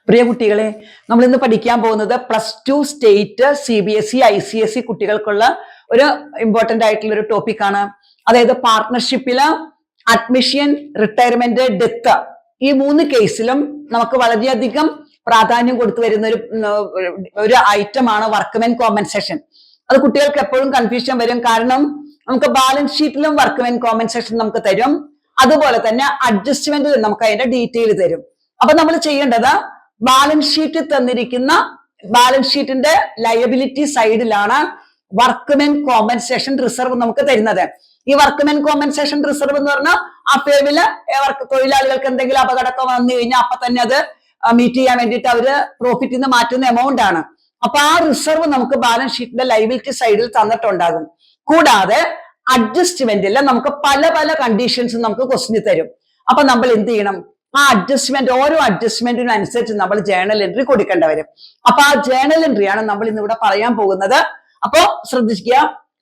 പ്രിയ കുട്ടികളെ, നമ്മൾ ഇന്ന് പഠിക്കാൻ പോകുന്നത് +2 സ്റ്റേറ്റ് CBSE ICSE കുട്ടികൾക്കുള്ള ഒരു ഇമ്പോർട്ടന്റ് ആയിട്ടുള്ള ഒരു ടോപ്പിക്കാണ്. അതായത് പാർട്ട്ണർഷിപ്പില് അഡ്മിഷൻ, റിട്ടയർമെന്റ്, ഡെത്ത് ഈ 3 കേസിലും നമുക്ക് വളരെയധികം പ്രാധാന്യം കൊടുത്തു വരുന്ന ഒരു ഐറ്റമാണ് വർക്ക്മെൻ കോമ്പൻസേഷൻ. അത് കുട്ടികൾക്ക് എപ്പോഴും കൺഫ്യൂഷൻ വരും. കാരണം നമുക്ക് ബാലൻസ് ഷീറ്റിലും വർക്ക്മെൻ കോമ്പൻസേഷൻ നമുക്ക് തരും, അതുപോലെ തന്നെ അഡ്ജസ്റ്റ്മെന്റിലും നമുക്ക് അതിന്റെ ഡീറ്റെയിൽ തരും. അപ്പൊ നമ്മൾ ചെയ്യേണ്ടത് ബാലൻസ് ഷീറ്റിൽ തന്നിരിക്കുന്ന ബാലൻസ് ഷീറ്റിന്റെ ലയബിലിറ്റി സൈഡിലാണ് വർക്ക്മെൻ കോമ്പൻസേഷൻ റിസർവ് നമുക്ക് തരുന്നത്. ഈ വർക്ക്മെൻ കോമ്പൻസേഷൻ റിസർവ് എന്ന് പറഞ്ഞാൽ ആ ഫേമില് തൊഴിലാളികൾക്ക് എന്തെങ്കിലും അപകടമൊക്കെ വന്നു കഴിഞ്ഞാൽ അപ്പൊ തന്നെ അത് മീറ്റ് ചെയ്യാൻ വേണ്ടിയിട്ട് അവര് പ്രോഫിറ്റിൽ നിന്ന് മാറ്റുന്ന എമൗണ്ട് ആണ്. അപ്പൊ ആ റിസർവ് നമുക്ക് ബാലൻസ് ഷീറ്റിന്റെ ലയബിലിറ്റി സൈഡിൽ തന്നിട്ടുണ്ടാകും. കൂടാതെ അഡ്ജസ്റ്റ്മെന്റിൽ നമുക്ക് പല പല കണ്ടീഷൻസും നമുക്ക് ക്വസ്റ്റ്യൻ തരും. അപ്പൊ നമ്മൾ എന്ത് ചെയ്യണം? ആ അഡ്ജസ്റ്റ്മെന്റ്, ഓരോ അഡ്ജസ്റ്റ്മെന്റിനും അനുസരിച്ച് നമ്മൾ ജേണൽ എൻട്രി കൊടുക്കേണ്ടി വരും. അപ്പൊ ആ ജേണൽ എൻട്രിയാണ് നമ്മൾ ഇന്ന് ഇവിടെ പറയാൻ പോകുന്നത്. അപ്പോ ശ്രദ്ധിക്കുക.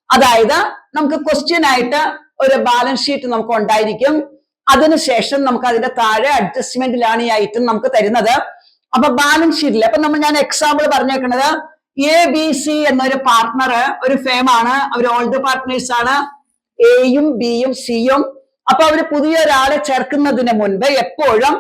അതായത് നമുക്ക് ക്വസ്റ്റ്യൻ ആയിട്ട് ഒരു ബാലൻസ് ഷീറ്റ് നമുക്ക് ഉണ്ടായിരിക്കും. അതിനുശേഷം നമുക്ക് അതിന്റെ താഴെ അഡ്ജസ്റ്റ്മെന്റിലാണ് ഈ ഐറ്റം നമുക്ക് തരുന്നത്. അപ്പൊ ബാലൻസ് ഷീറ്റിൽ അപ്പൊ ഞാൻ എക്സാമ്പിൾ പറഞ്ഞേക്കുന്നത് ABC എന്നൊരു പാർട്ട്ണർ ഒരു ഫേമാണ്. അവർ ഓൾഡ് പാർട്ട്നേഴ്സ് ആണ്, എയും ബിയും സിയും. അപ്പൊ അവര് പുതിയ ഒരാളെ ചേർക്കുന്നതിന് മുൻപ് എപ്പോഴും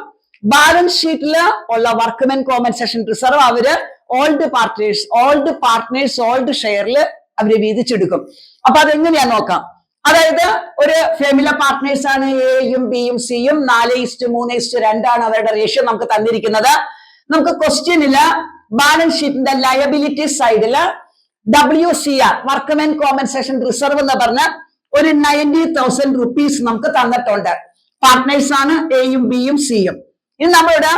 ബാലൻസ് ഷീറ്റിൽ ഉള്ള വർക്ക്മെൻ കോമ്പൻസേഷൻ റിസർവ് അവര് ഓൾഡ് പാർട്ട്നേഴ്സ് ഓൾഡ് ഷെയറിൽ അവര് വീതിച്ചെടുക്കും. അപ്പൊ അതെങ്ങനെയാ നോക്കാം. അതായത് ഒരു ഫേമിലെ പാർട്ട്നേഴ്സ് ആണ് എയും ബിയും സിയും. 4:3:2 ആണ് അവരുടെ റേഷ്യോ നമുക്ക് തന്നിരിക്കുന്നത്. നമുക്ക് ക്വസ്റ്റ്യനില് ബാലൻസ് ഷീറ്റിന്റെ ലയബിലിറ്റി സൈഡില് WCR വർക്ക്മെൻ കോമ്പൻസേഷൻ റിസർവ് എന്ന് പറഞ്ഞ ഒരു 90,000 റുപ്പീസ് നമുക്ക് തന്നിട്ടുണ്ട്. പാർട്ട്നേഴ്സ് ആണ് എയും ബിയും സിയും. ഇനി നമ്മളുടെ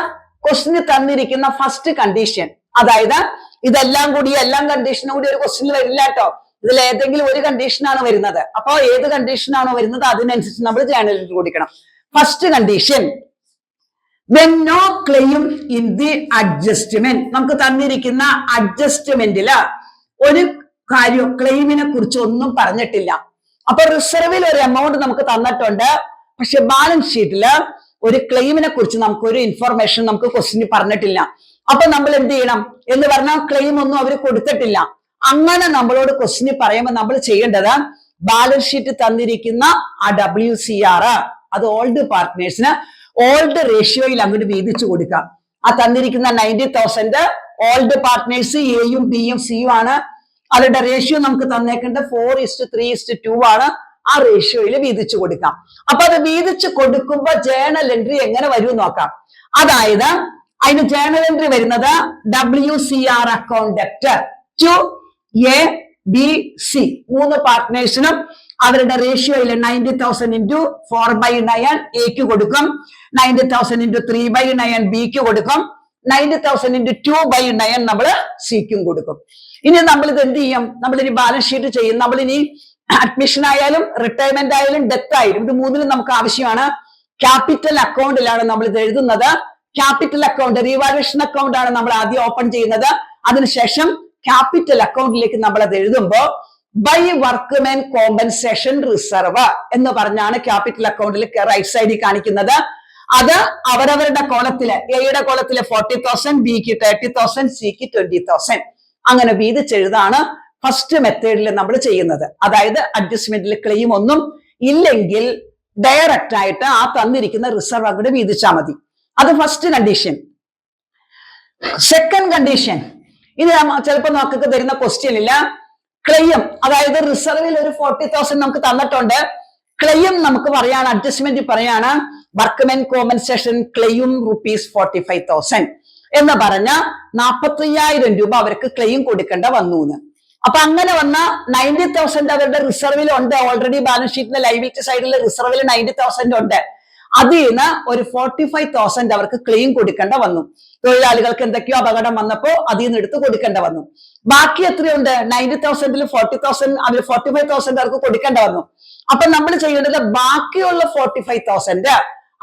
ക്വസ്റ്റ്യന് തന്നിരിക്കുന്ന ഫസ്റ്റ് കണ്ടീഷൻ, അതായത് ഇതെല്ലാം കൂടി എല്ലാ കണ്ടീഷനും കൂടി ഒരു ക്വസ്റ്റ്യനിൽ വരില്ല കേട്ടോ. ഇതിൽ ഏതെങ്കിലും ഒരു കണ്ടീഷനാണ് വരുന്നത്. അപ്പൊ ഏത് കണ്ടീഷനാണോ വരുന്നത് അതിനനുസരിച്ച് നമ്മൾ ജേണലിൽ കൊടുക്കണം. First condition, when no claim in the adjustment. നമുക്ക് തന്നിരിക്കുന്ന അഡ്ജസ്റ്റ്മെന്റില് ഒരു കാര്യം ക്ലെയിമിനെ കുറിച്ച് ഒന്നും പറഞ്ഞിട്ടില്ല. അപ്പൊ റിസർവിൽ ഒരു എമൗണ്ട് നമുക്ക് തന്നിട്ടുണ്ട്, പക്ഷെ ബാലൻസ് ഷീറ്റില് ഒരു ക്ലെയിമിനെ കുറിച്ച് നമുക്ക് ഒരു ഇൻഫർമേഷൻ നമുക്ക് ക്വസ്റ്റ്യൻ പറഞ്ഞിട്ടില്ല. അപ്പൊ നമ്മൾ എന്ത് ചെയ്യണം എന്ന് പറഞ്ഞാൽ ക്ലെയിം ഒന്നും അവർ കൊടുത്തിട്ടില്ല. അങ്ങനെ നമ്മളോട് ക്വസ്റ്റ്യൻ പറയുമ്പോൾ നമ്മൾ ചെയ്യേണ്ടത് ബാലൻസ് ഷീറ്റ് തന്നിരിക്കുന്ന ആ WCR അത് ഓൾഡ് പാർട്ട്നേഴ്സിന് ഓൾഡ് റേഷ്യോയിൽ അങ്ങോട്ട് വീതിച്ചു കൊടുക്കാം. ആ തന്നിരിക്കുന്ന 90,000 ഓൾഡ് പാർട്ട്നേഴ്സ് എയും ബിയും സിയും ആണ്. അവരുടെ റേഷ്യോ നമുക്ക് തന്നേക്കേണ്ടത് 4:3:2 ആണ്. ആ റേഷ്യോയിൽ വീതിച്ചു കൊടുക്കാം. അപ്പൊ അത് വീതിച്ചു കൊടുക്കുമ്പോ ജേണൽ എൻട്രി എങ്ങനെ വരും നോക്കാം. അതായത് അതിന് ജേണൽ എൻട്രി വരുന്നത് WCR account debtor to A B C 3 പാർട്ട്നേഴ്സിനും അവരുടെ റേഷ്യോയിൽ 90,000 ഇൻറ്റു 4/9 എക്ക് കൊടുക്കും, 90,000 ഇൻറ്റു 3/9 ബിക്ക് കൊടുക്കും, 90,000 ഇൻറ്റു 2/9 നമ്മൾ സിക്കും കൊടുക്കും. ഇനി നമ്മൾ ഇത് എന്ത് ചെയ്യും? നമ്മളിനി ബാലൻസ് ഷീറ്റ് ചെയ്യും. നമ്മളിനി അഡ്മിഷൻ ആയാലും റിട്ടയർമെന്റ് ആയാലും ഡെത്ത് ആയാലും ഇത് 3നും നമുക്ക് ആവശ്യമാണ്. ക്യാപിറ്റൽ അക്കൗണ്ടിലാണ് നമ്മൾ ഇത് എഴുതുന്നത്. ക്യാപിറ്റൽ അക്കൗണ്ട് റീവാലുവേഷൻ അക്കൗണ്ട് ആണ് നമ്മൾ ആദ്യം ഓപ്പൺ ചെയ്യുന്നത്. അതിനുശേഷം ക്യാപിറ്റൽ അക്കൗണ്ടിലേക്ക് നമ്മൾ അത് എഴുതുമ്പോൾ ബൈ വർക്ക്മെൻ കോമ്പൻസേഷൻ റിസർവ് എന്ന് പറഞ്ഞാണ് ക്യാപിറ്റൽ അക്കൗണ്ടിൽ റൈറ്റ് സൈഡിൽ കാണിക്കുന്നത്. അത് അവരവരുടെ കോളത്തില് എയുടെ കോളത്തില് 40,000, ബിക്ക് 30,000, സിക്ക് 20,000 അങ്ങനെ വീതിച്ചെഴുതാണ് ഫസ്റ്റ് മെത്തേഡിൽ നമ്മൾ ചെയ്യുന്നത്. അതായത് അഡ്ജസ്റ്റ്മെന്റിൽ ക്ലെയിം ഒന്നും ഇല്ലെങ്കിൽ ഡയറക്റ്റ് ആയിട്ട് ആ തന്നിരിക്കുന്ന റിസർവ് അങ്ങോട്ട് വീതിച്ചാൽ മതി. അത് ഫസ്റ്റ് കണ്ടീഷൻ. സെക്കൻഡ് കണ്ടീഷൻ, ഇത് ചിലപ്പോൾ നമുക്ക് തരുന്ന ക്വസ്റ്റ്യനില്ല ക്ലെയിം, അതായത് റിസർവിൽ ഒരു 40,000 നമുക്ക് തന്നിട്ടുണ്ട്. ക്ലെയിം നമുക്ക് പറയാണ്, അഡ്ജസ്റ്റ്മെന്റ് പറയാണ് വർക്ക്മെൻ കോമ്പൻസേഷൻ ക്ലെയിം ₹45,000 എന്ന് പറഞ്ഞ 45,000 രൂപ അവർക്ക് ക്ലെയിം കൊടുക്കേണ്ട വന്നു എന്ന്. അപ്പൊ അങ്ങനെ വന്ന 90,000 അവരുടെ റിസർവിൽ ഉണ്ട്. ഓൾറെഡി ബാലൻസ് ഷീറ്റിന്റെ ലയബിലിറ്റി സൈഡിൽ റിസർവിൽ 90,000 ഉണ്ട്. അതിൽ നിന്ന് ഒരു 45,000 അവർക്ക് ക്ലെയിം കൊടുക്കേണ്ട വന്നു. തൊഴിലാളികൾക്ക് എന്തൊക്കെയോ അപകടം വന്നപ്പോ അതിൽ നിന്ന് എടുത്ത് കൊടുക്കേണ്ട വന്നു. ബാക്കി എത്രയുണ്ട്? 90,000 40,000 അവർ 45,000 അവർക്ക് കൊടുക്കേണ്ട വന്നു. അപ്പൊ നമ്മൾ ചെയ്യേണ്ടത് ബാക്കിയുള്ള 45,000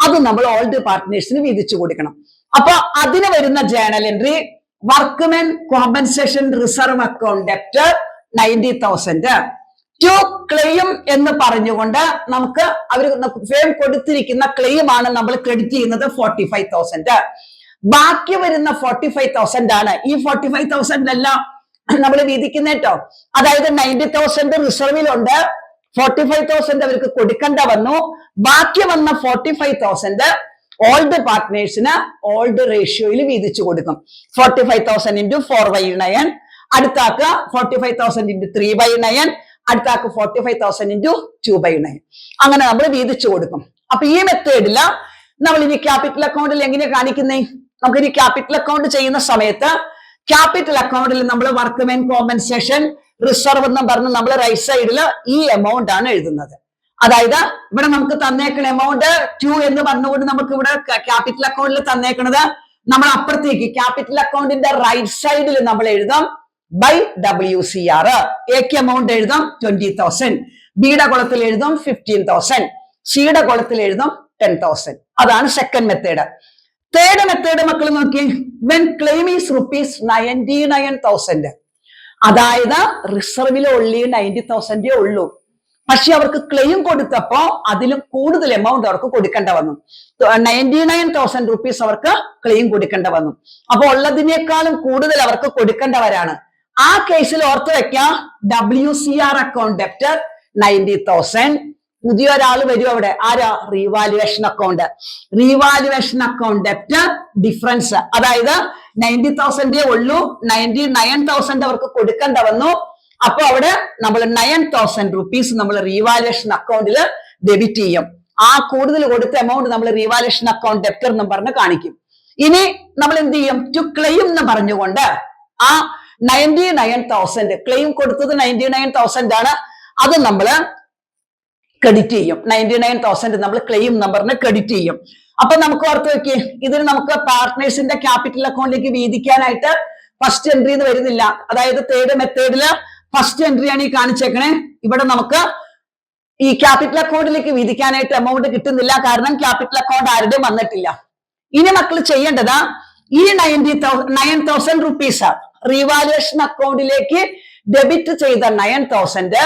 അത് നമ്മൾ ഓൾഡ് പാർട്ട്നേഴ്സിന് വീതിച്ചു കൊടുക്കണം. അപ്പൊ അതിന് വരുന്ന journal entry workmen compensation reserve account debtor 90,000 to claim എന്ന് പറഞ്ഞുകൊണ്ട് നമുക്ക് അവർ ഫേം കൊടുത്തിരിക്കുന്ന ക്ലെയിം ആണ് നമ്മൾ ക്രെഡിറ്റ് ചെയ്യുന്നത് 45,000. ബാക്കി വരുന്ന 45,000 ആണ്. ഈ 45,000 അല്ല നമ്മൾ വീതിക്കുന്ന കേട്ടോ. അതായത് 90,000 റിസർവിലുണ്ട്, 45,000 അവർക്ക് കൊടുക്കേണ്ട വന്നു. ബാക്കി വന്ന 45,000 ഓൾഡ് പാർട്ട്നേഴ്സിന് ഓൾഡ് റേഷ്യോയിൽ വീതിച്ചു കൊടുക്കും. 45,000 into 4/9, അടുത്താക്ക് 45,000 into 3/9, അടുത്താക്ക് 45,000 into 2/9. അങ്ങനെ നമ്മൾ വീതിച്ചു കൊടുക്കും. അപ്പൊ ഈ മെത്തേഡില് നമ്മൾ ഇനി ക്യാപിറ്റൽ അക്കൗണ്ടിൽ എങ്ങനെയാ കാണിക്കുന്നേ? നമുക്ക് ഇനി ക്യാപിറ്റൽ അക്കൗണ്ട് ചെയ്യുന്ന സമയത്ത് ക്യാപിറ്റൽ അക്കൗണ്ടിൽ നമ്മൾ വർക്ക്മെൻ കോമ്പൻസേഷൻ റിസർവ് എന്ന് പറഞ്ഞ് നമ്മൾ റൈറ്റ് സൈഡിൽ ഈ എമൗണ്ട് ആണ് എഴുതുന്നത്. അതായത് ഇവിടെ നമുക്ക് തന്നേക്കുന്ന എമൗണ്ട് 2 എന്ന് പറഞ്ഞുകൊണ്ട് നമുക്ക് ഇവിടെ ക്യാപിറ്റൽ അക്കൗണ്ടിൽ തന്നേക്കുന്നത് നമ്മൾ അപ്പുറത്തേക്ക് ക്യാപിറ്റൽ അക്കൗണ്ടിന്റെ റൈറ്റ് സൈഡിൽ നമ്മൾ എഴുതാം ബൈ WCR. എക്ക് എമൗണ്ട് എഴുതാം 20,000, ബിയുടെ കുളത്തിൽ എഴുതാം 15,000, സിയുടെ കുളത്തിൽ എഴുതാം 10,000. അതാണ് സെക്കൻഡ് മെത്തേഡ്. തേർഡ് മെത്തേഡ് മക്കൾ നോക്കി, വെൻ ക്ലെയിം ഈസ് ₹99,000. അതായത് റിസർവിൽ ഉള്ളി 90,000 ഉള്ളൂ. പക്ഷെ അവർക്ക് ക്ലെയിം കൊടുത്തപ്പോ അതിലും കൂടുതൽ എമൗണ്ട് അവർക്ക് കൊടുക്കേണ്ട വന്നു. 99,000 rupees അവർക്ക് ക്ലെയിം കൊടുക്കേണ്ട വന്നു. അപ്പൊ ഉള്ളതിനേക്കാളും കൂടുതൽ അവർക്ക് കൊടുക്കേണ്ടവരാണ്. ആ കേസിൽ ഓർത്ത് വെക്കാം, WCR അക്കൗണ്ട് ഡെപ്റ്റർ 90,000. പുതിയൊരാൾ വരും അവിടെ, ആരാ? Revaluation account. Revaluation account debtor difference, അതായത് 90,000 ഉള്ളൂ, 99,000 അവർക്ക് കൊടുക്കേണ്ട വന്നു. അപ്പൊ അവിടെ നമ്മൾ 9,000 rupees നമ്മൾ റീവാലുവേഷൻ അക്കൗണ്ടിൽ ഡെബിറ്റ് ചെയ്യും. ആ കൂടുതൽ കൊടുത്ത എമൗണ്ട് നമ്മൾ റീവാലുവേഷൻ അക്കൗണ്ട് ഡെപ്റ്റർ എന്ന് പറഞ്ഞ് കാണിക്കും. ഇനി നമ്മൾ എന്ത് ചെയ്യും? ടു ക്ലെയിം എന്ന് പറഞ്ഞുകൊണ്ട് ആ 99,000 ക്ലെയിം കൊടുത്തത് 99,000 ആണ്, അത് നമ്മൾ ക്രെഡിറ്റ് ചെയ്യും. 99,000 നമ്മൾ ക്ലെയിം നമ്പറിന് ക്രെഡിറ്റ് ചെയ്യും. അപ്പൊ നമുക്ക് ഓർത്ത് വെക്കേ, ഇതിന് നമുക്ക് പാർട്ട്നേഴ്സിന്റെ ക്യാപിറ്റൽ അക്കൗണ്ടിലേക്ക് വീതിക്കാനായിട്ട് ഫസ്റ്റ് എൻട്രി എന്ന് വരുന്നില്ല. അതായത് തേർഡ് മെത്തേഡില് ഫസ്റ്റ് എൻട്രി ആണ് ഈ കാണിച്ചേക്കണേ. ഇവിടെ നമുക്ക് ഈ ക്യാപിറ്റൽ അക്കൗണ്ടിലേക്ക് വീതിക്കാനായിട്ട് എമൗണ്ട് കിട്ടുന്നില്ല, കാരണം ക്യാപിറ്റൽ അക്കൗണ്ട് ആരുടെയും വന്നിട്ടില്ല. ഇനി മക്കൾ ചെയ്യേണ്ടത് ഈ 9,000 rupees റീവാലുവേഷൻ അക്കൗണ്ടിലേക്ക് ഡെബിറ്റ് ചെയ്ത 9,000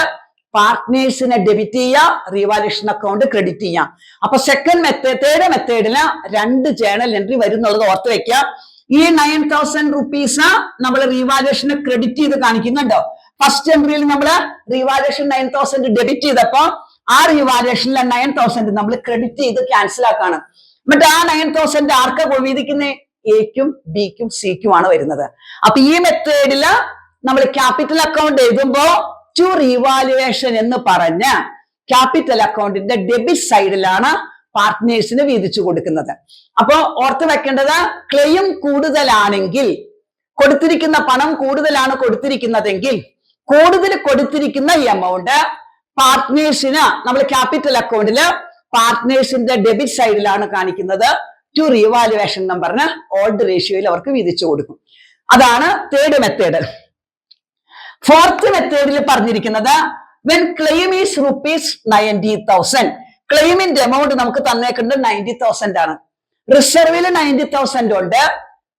പാർട്ട്നേഴ്സിനെ ഡെബിറ്റ് ചെയ്യുക, റീവാലുവേഷൻ അക്കൗണ്ട് ക്രെഡിറ്റ് ചെയ്യാം. അപ്പൊ തേർഡ് മെത്തേഡില് 2 ജേണൽ എൻട്രി വരുന്നുള്ളത് ഓർത്ത് വെക്കുക. ഈ 9,000 rupees നമ്മൾ റീവാലുവേഷന് ക്രെഡിറ്റ് ചെയ്ത് കാണിക്കുന്നുണ്ടോ? ഫസ്റ്റ് എൻട്രിയിൽ നമ്മൾ റീവാലുവേഷൻ 9,000 ഡെബിറ്റ് ചെയ്തപ്പോ ആ റീവാലുവേഷനിലെ 9,000 നമ്മൾ ക്രെഡിറ്റ് ചെയ്ത് ക്യാൻസൽ ആക്കാണ്. എന്നിട്ട് ആ 9,000 ആർക്കാ വീതിക്കുന്നേ? എക്കും ബിക്കും സിക്കും ആണ് വരുന്നത്. അപ്പൊ ഈ മെത്തേഡില് നമ്മൾ ക്യാപിറ്റൽ അക്കൗണ്ട് എഴുതുമ്പോ ടു റീവാലുവേഷൻ എന്ന് പറഞ്ഞ് ക്യാപിറ്റൽ അക്കൗണ്ടിന്റെ ഡെബിറ്റ് സൈഡിലാണ് പാർട്ട്നേഴ്സിന് വീതിച്ചു കൊടുക്കുന്നത്. അപ്പോ ഓർത്ത് വെക്കേണ്ടത്, ക്ലെയിം കൂടുതലാണെങ്കിൽ, കൊടുത്തിരിക്കുന്ന പണം കൂടുതലാണ് കൊടുത്തിരിക്കുന്നതെങ്കിൽ കൂടുതൽ കൊടുത്തിരിക്കുന്ന എമൗണ്ട് പാർട്ട്നേഴ്സിന് നമ്മൾ ക്യാപിറ്റൽ അക്കൗണ്ടില് പാർട്ട്നേഴ്സിന്റെ ഡെബിറ്റ് സൈഡിലാണ് കാണിക്കുന്നത്. ടു റീവാലുവേഷൻ എന്ന് പറഞ്ഞ് ഓൾഡ് റേഷ്യോയിൽ അവർക്ക് വീതിച്ചു കൊടുക്കും. അതാണ് തേർഡ് മെത്തേഡ്. ഫോർത്ത് മെത്തേഡിൽ പറഞ്ഞിരിക്കുന്നത് വെൻ ക്ലെയിം ഈസ് ₹90,000. ക്ലെയിമിന്റെ എമൗണ്ട് നമുക്ക് തന്നേക്കുന്നത് 90,000 ആണ്. റിസർവിൽ 90,000 ഉണ്ട്,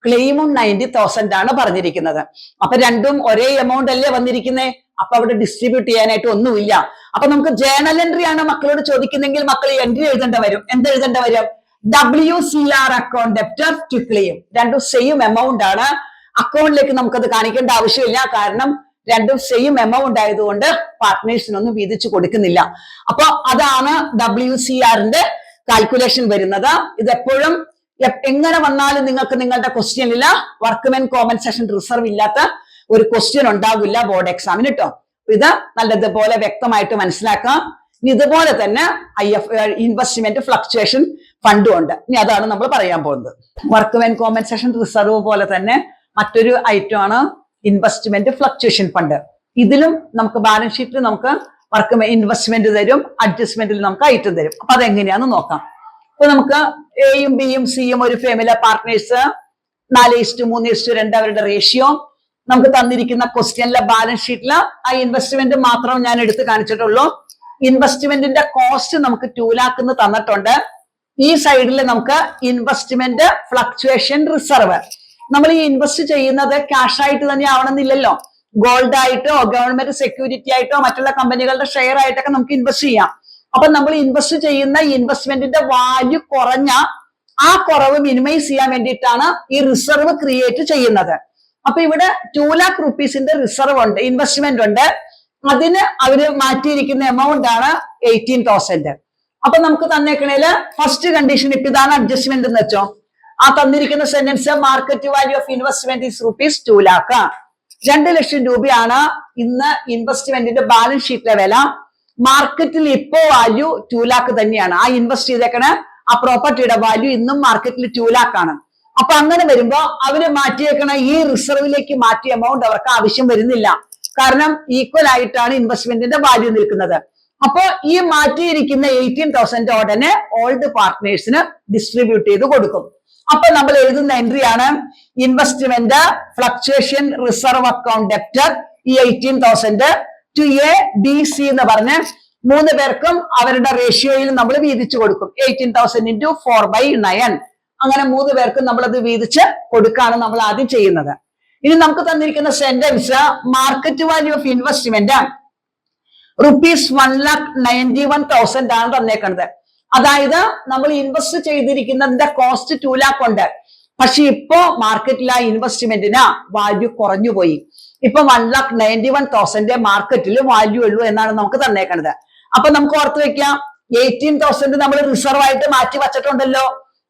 ക്ലെയിമും 90,000 ആണ് പറഞ്ഞിരിക്കുന്നത്. അപ്പൊ രണ്ടും ഒരേ എമൗണ്ട് അല്ലേ വന്നിരിക്കുന്നേ? അപ്പൊ അവിടെ ഡിസ്ട്രിബ്യൂട്ട് ചെയ്യാനായിട്ട് ഒന്നുമില്ല. അപ്പൊ നമുക്ക് ജേണൽ എൻട്രി ആണ് മക്കളോട് ചോദിക്കുന്നെങ്കിൽ മക്കൾ എൻട്രി എഴുതേണ്ട വരും. എന്ത് എഴുതേണ്ട വരും? WCR account debtor to claim. രണ്ടും സെയിം എമൗണ്ട് ആണ്. അക്കൗണ്ടിലേക്ക് നമുക്കത് കാണിക്കേണ്ട ആവശ്യമില്ല, കാരണം രണ്ടും സെയിം എമൗണ്ട് ആയതുകൊണ്ട് പാർട്ട്നേഴ്സിനൊന്നും വീതിച്ചു കൊടുക്കുന്നില്ല. അപ്പൊ അതാണ് WCRന്റെ കാൽക്കുലേഷൻ വരുന്നത്. ഇതെപ്പോഴും എങ്ങനെ വന്നാലും നിങ്ങൾക്ക് നിങ്ങളുടെ ക്വസ്റ്റ്യനിൽ വർക്ക്മെൻ കോമ്പൻസേഷൻ റിസർവ് ഇല്ലാത്ത ഒരു ക്വസ്റ്റ്യൻ ഉണ്ടാവില്ല ബോർഡ് എക്സാമിന് കേട്ടോ. ഇത് നല്ലതുപോലെ വ്യക്തമായിട്ട് മനസ്സിലാക്കാം. ഇതുപോലെ തന്നെ ഇൻവെസ്റ്റ്മെന്റ് ഫ്ലക്ച്വേഷൻ ഫണ്ടും ഉണ്ട്. ഇനി അതാണ് നമ്മൾ പറയാൻ പോകുന്നത്. വർക്ക്മെൻ കോമ്പൻസേഷൻ റിസർവ് പോലെ തന്നെ മറ്റൊരു ഐറ്റം ആണ് ഇൻവെസ്റ്റ്മെന്റ് ഫ്ലക്ച്വേഷൻ ഫണ്ട്. ഇതിലും നമുക്ക് ബാലൻസ് ഷീറ്റിൽ നമുക്ക് ഇൻവെസ്റ്റ്മെന്റ് തരും, അഡ്ജസ്റ്റ്മെന്റിൽ നമുക്ക് ഐറ്റം തരും. അപ്പൊ അതെങ്ങനെയാന്ന് നോക്കാം. അപ്പൊ നമുക്ക് എയും ബിയും സിയും ഒരു ഫേമിലെ പാർട്ട്നേഴ്സ് 4:3:2 അവരുടെ റേഷ്യോ. നമുക്ക് തന്നിരിക്കുന്ന ക്വസ്റ്റ്യനിലെ ബാലൻസ് ഷീറ്റില് ആ ഇൻവെസ്റ്റ്മെന്റ് മാത്രം ഞാൻ എടുത്ത് കാണിച്ചിട്ടുള്ളൂ. ഇൻവെസ്റ്റ്മെന്റിന്റെ കോസ്റ്റ് നമുക്ക് 2 lakh എന്ന് തന്നിട്ടുണ്ട്. ഈ സൈഡിൽ നമുക്ക് ഇൻവെസ്റ്റ്മെന്റ് ഫ്ലക്ച്വേഷൻ റിസർവ്. നമ്മൾ ഈ ഇൻവെസ്റ്റ് ചെയ്യുന്നത് ക്യാഷ് ആയിട്ട് തന്നെ ആവണമെന്നില്ലല്ലോ. ഗോൾഡ് ആയിട്ടോ ഗവൺമെന്റ് സെക്യൂരിറ്റി ആയിട്ടോ മറ്റുള്ള കമ്പനികളുടെ ഷെയർ ആയിട്ടൊക്കെ നമുക്ക് ഇൻവെസ്റ്റ് ചെയ്യാം. അപ്പൊ നമ്മൾ ഇൻവെസ്റ്റ് ചെയ്യുന്ന ഇൻവെസ്റ്റ്മെന്റിന്റെ വാല്യൂ കുറഞ്ഞ ആ കുറവ് മിനിമൈസ് ചെയ്യാൻ വേണ്ടിയിട്ടാണ് ഈ റിസർവ് ക്രിയേറ്റ് ചെയ്യുന്നത്. അപ്പൊ ഇവിടെ 2 lakh rupeesന്റെ റിസർവ് ഉണ്ട്, ഇൻവെസ്റ്റ്മെന്റ് ഉണ്ട്. അതിന് അവര് മാറ്റിയിരിക്കുന്ന എമൗണ്ട് ആണ് 18,000. അപ്പൊ നമുക്ക് തന്നേക്കണേല് ഫസ്റ്റ് കണ്ടീഷൻ ഇപ്പൊ ഇതാണ് അഡ്ജസ്റ്റ്മെന്റ് എന്ന് വെച്ചോ. ആ തന്നിരിക്കുന്ന sentence market value of investment is ₹2 lakh. 2 ലക്ഷം രൂപയാണ് ഇന്ന് ഇൻവെസ്റ്റ്മെന്റിന്റെ ബാലൻസ് ഷീറ്റിലെ വില. മാർക്കറ്റിൽ ഇപ്പോ വാല്യൂ 2 lakh തന്നെയാണ്. ആ ഇൻവെസ്റ്റ് ചെയ്തേക്കണ ആ പ്രോപ്പർട്ടിയുടെ വാല്യൂ ഇന്നും മാർക്കറ്റിൽ 2 lakh ആണ്. അപ്പൊ അങ്ങനെ വരുമ്പോ അവര് മാറ്റിയേക്കണ ഈ റിസർവിലേക്ക് മാറ്റിയ എമൗണ്ട് അവർക്ക് ആവശ്യം വരുന്നില്ല. കാരണം ഈക്വൽ ആയിട്ടാണ് ഇൻവെസ്റ്റ്മെന്റിന്റെ വാല്യൂ നിൽക്കുന്നത്. അപ്പോ ഈ മാറ്റിയിരിക്കുന്ന 18,000 ഉടനെ ഓൾഡ് പാർട്ട്നേഴ്സിന് ഡിസ്ട്രിബ്യൂട്ട് ചെയ്ത് കൊടുക്കും. അപ്പൊ നമ്മൾ എഴുതുന്ന എൻട്രി ആണ് investment fluctuation reserve account debtor ഈ 18,000 ടു എ ബി സി എന്ന് പറഞ്ഞ് 3 പേർക്കും അവരുടെ റേഷ്യോയിൽ നമ്മൾ വീതിച്ചു കൊടുക്കും. 18,000 into 4/9 അങ്ങനെ 3 പേർക്കും നമ്മളത് വീതിച്ച് കൊടുക്കാണ് നമ്മൾ ആദ്യം ചെയ്യുന്നത്. ഇനി നമുക്ക് തന്നിരിക്കുന്ന sentence market value of investment ₹1,91,000 ആണ് തന്നേക്കുന്നത്. അതായത് നമ്മൾ ഇൻവെസ്റ്റ് ചെയ്തിരിക്കുന്നതിന്റെ കോസ്റ്റ് 2 lakh ഉണ്ട്. പക്ഷെ ഇപ്പോ മാർക്കറ്റിൽ ആ ഇൻവെസ്റ്റ്മെന്റിന് വാല്യൂ കുറഞ്ഞുപോയി. ഇപ്പൊ 1,91,000 മാർക്കറ്റിൽ വാല്യൂ ഉള്ളൂ എന്നാണ് നമുക്ക് തന്നേക്കുന്നത്. അപ്പൊ നമുക്ക് ഓർത്ത് വെക്കാം 18,000 നമ്മൾ റിസർവ് ആയിട്ട് മാറ്റി വച്ചിട്ടുണ്ടല്ലോ.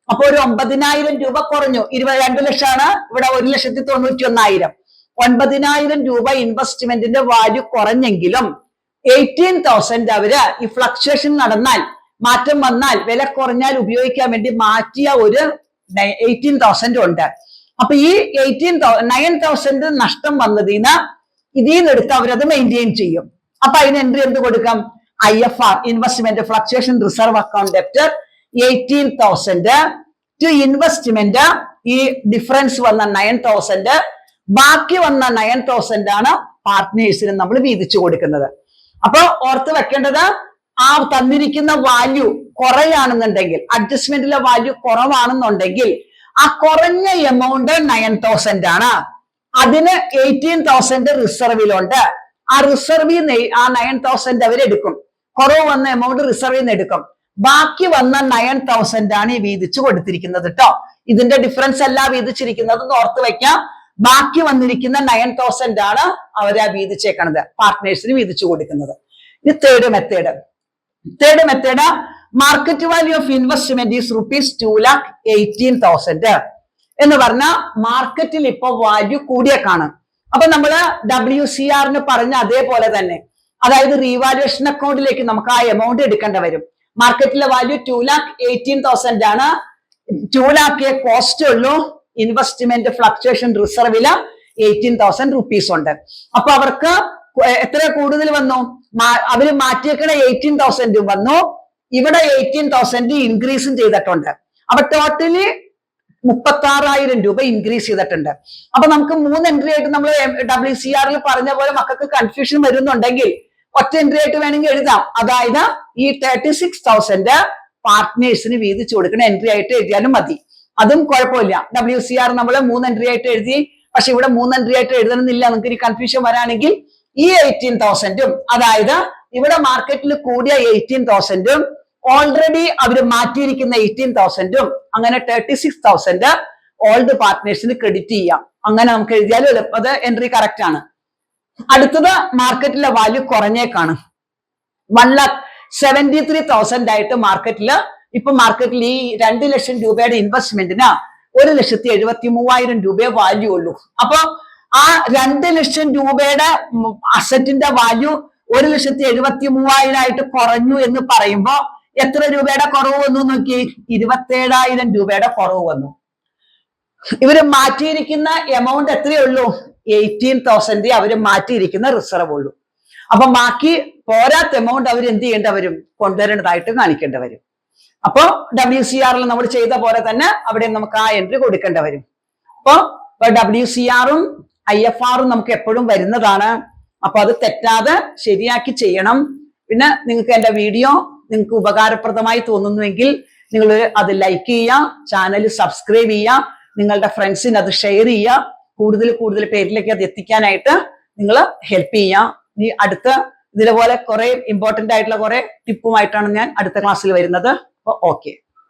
അപ്പൊ ഒരു 9,000 രൂപ കുറഞ്ഞു. 22 ലക്ഷമാണ്, ഇവിടെ 1,91,000. 9,000 രൂപ ഇൻവെസ്റ്റ്മെന്റിന്റെ വാല്യൂ കുറഞ്ഞെങ്കിലും 18,000 അവര് ഈ ഫ്ലക്ച്വേഷൻ നടന്നാൽ, മാറ്റം വന്നാൽ, വില കുറഞ്ഞാൽ ഉപയോഗിക്കാൻ വേണ്ടി മാറ്റിയ ഒരു 18,000 ഉണ്ട്. അപ്പൊ ഈ 9,000 നഷ്ടം വന്നതിന് ഇതിൽ നിന്ന് എടുത്ത് അവരത് മെയിൻറ്റെയിൻ ചെയ്യും. അപ്പൊ അതിന് എൻട്രി എന്ത് കൊടുക്കാം? IFR investment fluctuation reserve account debtor 18,000 to investment ഈ ഡിഫറൻസ് വന്ന 9,000, ബാക്കി വന്ന 9,000 ആണ് പാർട്ട്നേഴ്സിന് നമ്മൾ വീതിച്ചു കൊടുക്കുന്നത്. അപ്പൊ ഓർത്ത് വെക്കേണ്ടത് ആ തന്നിരിക്കുന്ന വാല്യൂ കുറയാണെന്നുണ്ടെങ്കിൽ, അഡ്ജസ്റ്റ്മെന്റിലെ വാല്യൂ കുറവാണെന്നുണ്ടെങ്കിൽ ആ കുറഞ്ഞ എമൗണ്ട് 9,000 ആണ്. അതിന് 18,000 റിസർവിലുണ്ട്. ആ റിസർവിൽ നിന്ന് ആ 9,000 അവരെടുക്കും. കുറവ് വന്ന എമൗണ്ട് റിസർവിൽ നിന്ന് എടുക്കും. ബാക്കി വന്ന 9,000 ആണ് ഈ വീതിച്ചു കൊടുത്തിരിക്കുന്നത് കേട്ടോ. ഇതിന്റെ ഡിഫറൻസ് അല്ല വീതിച്ചിരിക്കുന്നത് ഓർത്ത് വെക്കാം. ബാക്കി വന്നിരിക്കുന്ന 9,000 ആണ് അവരാ വീതിച്ചേക്കണത്, പാർട്ട്നേഴ്സിന് വീതിച്ചു കൊടുക്കുന്നത്. ഇത് third method market value of investment is ₹2,18,000 എന്ന് പറഞ്ഞാൽ മാർക്കറ്റിൽ ഇപ്പൊ വാല്യൂ കൂടിയേക്കാണ്. അപ്പൊ നമ്മള് WCR പറഞ്ഞ അതേപോലെ തന്നെ, അതായത് റീവാലുവേഷൻ അക്കൗണ്ടിലേക്ക് നമുക്ക് ആ എമൗണ്ട് എടുക്കേണ്ട വരും. മാർക്കറ്റിലെ വാല്യൂ 2,18,000 ആണ്. 2 lakh കോസ്റ്റ് ഉള്ളൂ. ഇൻവെസ്റ്റ്മെന്റ് ഫ്ലക്ച്വേഷൻ റിസർവില് 18,000 rupees ഉണ്ട്. അപ്പൊ അവർക്ക് എത്ര കൂടുതൽ വന്നു? അവര് മാറ്റിയേക്കണ 18,000 വന്നു. ഇവിടെ 18,000 ഇൻക്രീസും ചെയ്തിട്ടുണ്ട്. അപ്പൊ ടോട്ടലി 36,000 രൂപ ഇൻക്രീസ് ചെയ്തിട്ടുണ്ട്. അപ്പൊ നമുക്ക് 3 എൻട്രി ആയിട്ട് നമ്മൾ WCR പറഞ്ഞ പോലെ മക്കൾക്ക് കൺഫ്യൂഷൻ വരുന്നുണ്ടെങ്കിൽ ഒറ്റ എൻട്രി ആയിട്ട് വേണമെങ്കിൽ എഴുതാം. അതായത് ഈ 36,000 പാർട്ട്നേഴ്സിന് വീതിച്ചു കൊടുക്കുന്ന എൻട്രി ആയിട്ട് എഴുതിയാലും മതി. അതും കുഴപ്പമില്ല. WCR നമ്മൾ 3 എൻട്രി ആയിട്ട് എഴുതി. പക്ഷെ ഇവിടെ 3 എൻട്രി ആയിട്ട് എഴുതണമെന്നില്ല. നിങ്ങൾക്ക് ഇനി കൺഫ്യൂഷൻ വരാണെങ്കിൽ ഈ 18,000 അതായത് ഇവിടെ മാർക്കറ്റിൽ കൂടിയ 18,000 ഓൾറെഡി അവര് മാറ്റിയിരിക്കുന്ന 18,000 അങ്ങനെ 36,000 ഓൾഡ് പാർട്ട്നേഴ്സിന് ക്രെഡിറ്റ് ചെയ്യാം. അങ്ങനെ നമുക്ക് എഴുതിയാലും അത് എൻട്രി കറക്റ്റ് ആണ്. അടുത്തത് മാർക്കറ്റിലെ വാല്യൂ കുറഞ്ഞേക്കാണ്. 1,73,000 ആയിട്ട് മാർക്കറ്റില് ഇപ്പൊ മാർക്കറ്റിൽ ഈ 2 ലക്ഷം രൂപയുടെ ഇൻവെസ്റ്റ്മെന്റിന് 1,73,000 രൂപയെ വാല്യൂ ഉള്ളൂ. അപ്പൊ ആ 2 ലക്ഷം രൂപയുടെ അസറ്റിന്റെ വാല്യൂ 1,73,000 ആയിട്ട് കുറഞ്ഞു എന്ന് പറയുമ്പോ എത്ര രൂപയുടെ കുറവ് വന്നു നോക്കി? 27,000 രൂപയുടെ കുറവ് വന്നു. ഇവര് മാറ്റിയിരിക്കുന്ന എമൗണ്ട് എത്രയുള്ളൂ? 18,000 അവര് മാറ്റിയിരിക്കുന്ന റിസർവ് ഉള്ളൂ. അപ്പൊ ബാക്കി പോരാത്ത എമൗണ്ട് അവർ എന്ത് ചെയ്യേണ്ട വരും? കൊണ്ടുവരേണ്ടതായിട്ട് കാണിക്കേണ്ട വരും. അപ്പൊ WCRൽ നമ്മൾ ചെയ്ത പോലെ തന്നെ അവിടെ നമുക്ക് ആ എൻട്രി കൊടുക്കേണ്ട വരും. അപ്പൊ WCRും IFRും നമുക്ക് എപ്പോഴും വരുന്നതാണ്. അപ്പൊ അത് തെറ്റാതെ ശരിയാക്കി ചെയ്യണം. പിന്നെ നിങ്ങൾക്ക് എന്റെ വീഡിയോ നിങ്ങൾക്ക് ഉപകാരപ്രദമായി തോന്നുന്നുവെങ്കിൽ നിങ്ങൾ അത് ലൈക്ക് ചെയ്യുക, ചാനൽ സബ്സ്ക്രൈബ് ചെയ്യുക, നിങ്ങളുടെ ഫ്രണ്ട്സിന് അത് ഷെയർ ചെയ്യുക. കൂടുതൽ പേരിലേക്ക് അത് എത്തിക്കാനായിട്ട് നിങ്ങൾ ഹെൽപ്പ് ചെയ്യുക. ഈ അടുത്ത ഇതേപോലെ കുറെ ഇമ്പോർട്ടന്റ് ആയിട്ടുള്ള കുറെ ടിപ്പുമായിട്ടാണ് ഞാൻ അടുത്ത ക്ലാസ്സിൽ വരുന്നത്. അപ്പൊ ഓക്കെ.